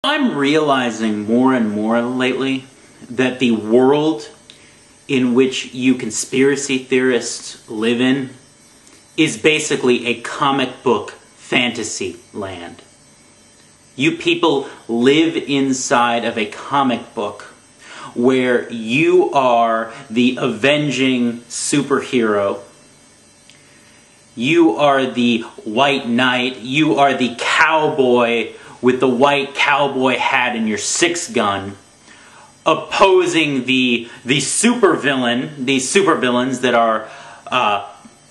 I'm realizing more and more lately that the world in which you conspiracy theorists live in is basically a comic book fantasy land. You people live inside of a comic book where you are the avenging superhero. You are the white knight. You are the cowboy with the white cowboy hat and your six-gun, opposing the supervillain, these supervillains that are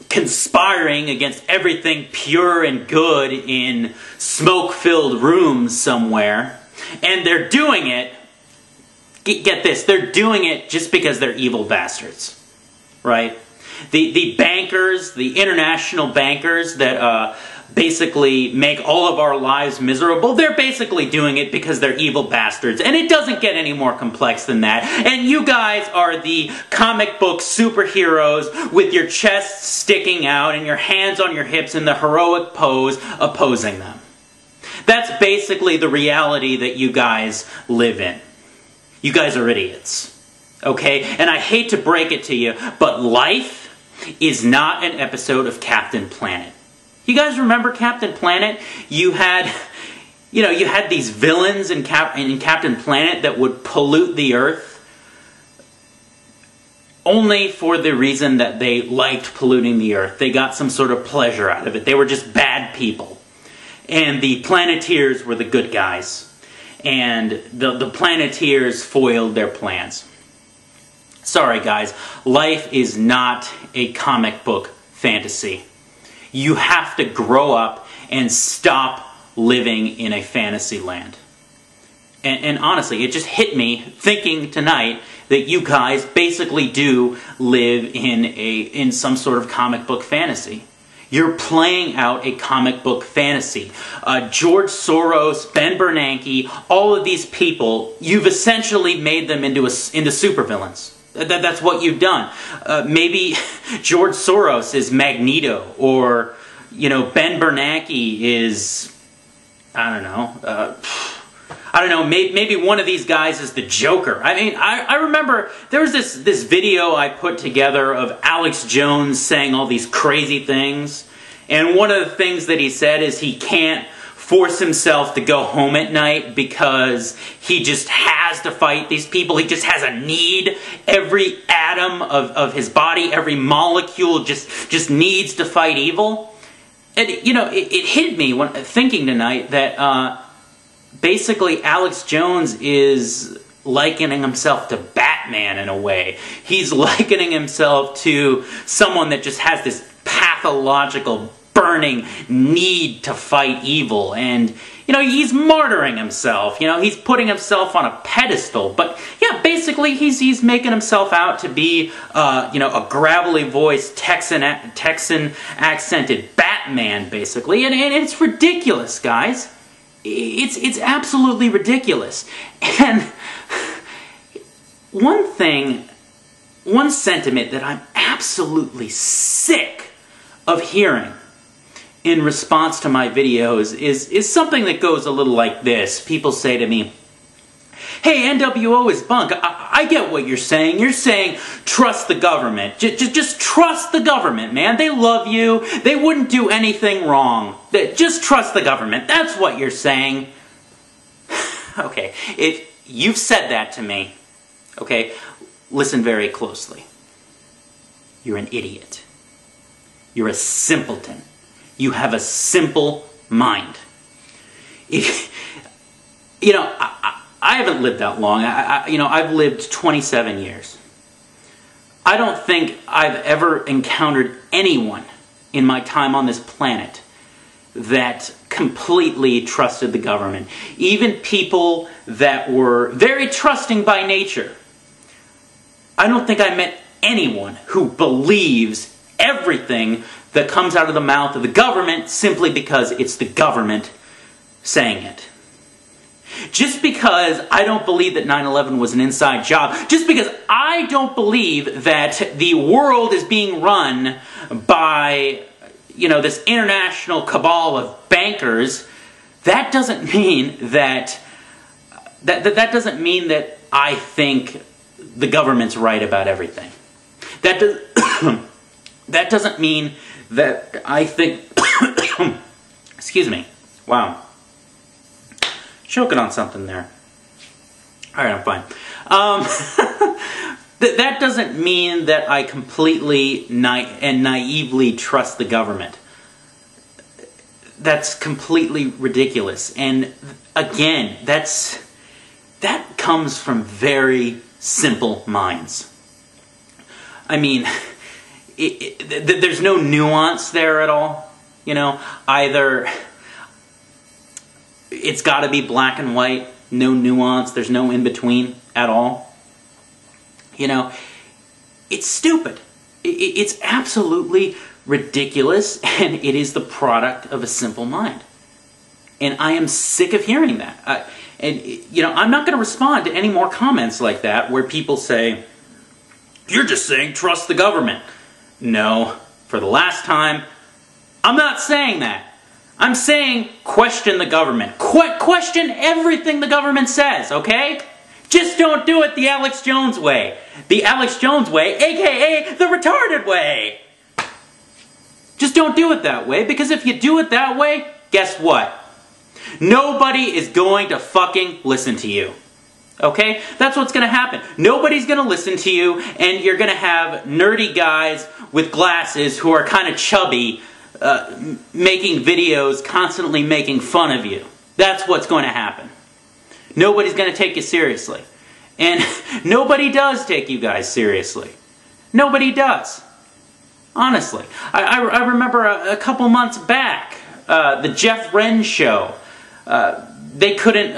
conspiring against everything pure and good in smoke-filled rooms somewhere. And they're doing it, get this, they're doing it just because they're evil bastards, right? The bankers, the international bankers that basically make all of our lives miserable, they're basically doing it because they're evil bastards. And it doesn't get any more complex than that. And you guys are the comic book superheroes with your chests sticking out and your hands on your hips in the heroic pose opposing them. That's basically the reality that you guys live in. You guys are idiots. Okay? And I hate to break it to you, but life is not an episode of Captain Planet. You guys remember Captain Planet? You had these villains in Captain Planet that would pollute the Earth only for the reason that they liked polluting the Earth. They got some sort of pleasure out of it. They were just bad people. And the Planeteers were the good guys. And the Planeteers foiled their plans. Sorry guys, life is not a comic book fantasy. You have to grow up and stop living in a fantasy land. And honestly, it just hit me thinking tonight that you guys basically do live in some sort of comic book fantasy. You're playing out a comic book fantasy. George Soros, Ben Bernanke, all of these people, you've essentially made them into supervillains. That's what you've done. Maybe George Soros is Magneto, or Ben Bernanke is, I don't know. Maybe one of these guys is the Joker. I mean, I remember there was this video I put together of Alex Jones saying all these crazy things, and one of the things that he said is he can't force himself to go home at night because he just has to fight these people. He just has a need. Every atom of his body, every molecule just needs to fight evil. And, it hit me when thinking tonight that basically Alex Jones is likening himself to Batman in a way. He's likening himself to someone that just has this pathological burning need to fight evil, and he's martyring himself. He's putting himself on a pedestal. But yeah, basically he's making himself out to be a gravelly voiced Texan accented Batman, basically, and it's ridiculous, guys. It's absolutely ridiculous. And one sentiment that I'm absolutely sick of hearing in response to my videos is something that goes a little like this. People say to me, "Hey, NWO is bunk. I get what you're saying. You're saying trust the government. Just trust the government, man. They love you. They wouldn't do anything wrong. Just trust the government. That's what you're saying." Okay, if you've said that to me, okay, listen very closely. You're an idiot. You're a simpleton. You have a simple mind. I haven't lived that long. I've lived 27 years. I don't think I've ever encountered anyone in my time on this planet that completely trusted the government. Even people that were very trusting by nature. I don't think I met anyone who believes everything that comes out of the mouth of the government simply because it's the government saying it. Just because I don't believe that 9/11 was an inside job, just because I don't believe that the world is being run by, this international cabal of bankers, that doesn't mean that that doesn't mean that I think the government's right about everything. That doesn't mean that I think... Excuse me. Wow. Choking on something there. Alright, I'm fine. That doesn't mean that I completely and naively trust the government. That's completely ridiculous. And again, that comes from very simple minds. I mean, there's no nuance there at all. You know, either it's got to be black and white, no nuance, there's no in between at all. You know, it's stupid. It's absolutely ridiculous, and it is the product of a simple mind. And I am sick of hearing that. And, you know, I'm not going to respond to any more comments like that where people say, you're just saying trust the government. No, for the last time, I'm not saying that. I'm saying question the government. Question everything the government says, okay? Just don't do it the Alex Jones way. The Alex Jones way, aka the retarded way. Just don't do it that way, because if you do it that way, guess what? Nobody is going to fucking listen to you. Okay? That's what's going to happen. Nobody's going to listen to you, and you're going to have nerdy guys with glasses who are kind of chubby making videos, constantly making fun of you. That's what's going to happen. Nobody's going to take you seriously. And nobody does take you guys seriously. Nobody does. Honestly. I remember a couple months back, the Jeff Wren show. They couldn't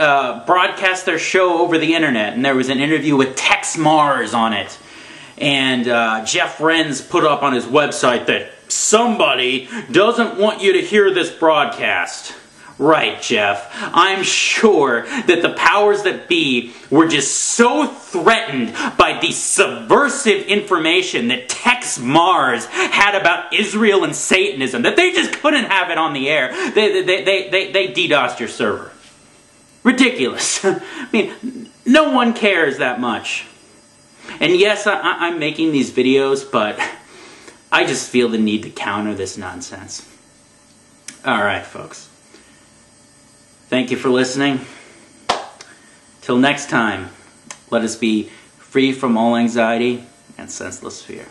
broadcast their show over the internet, and there was an interview with Tex Mars on it. And Jeff Wren's put up on his website that somebody doesn't want you to hear this broadcast. Right, Jeff. I'm sure that the powers that be were just so threatened by the subversive information that Tex Mars had about Israel and Satanism that they just couldn't have it on the air. They DDoSed your server. Ridiculous. I mean, no one cares that much. And yes, I'm making these videos, but I just feel the need to counter this nonsense. Alright, folks. Thank you for listening. Till next time, let us be free from all anxiety and senseless fear.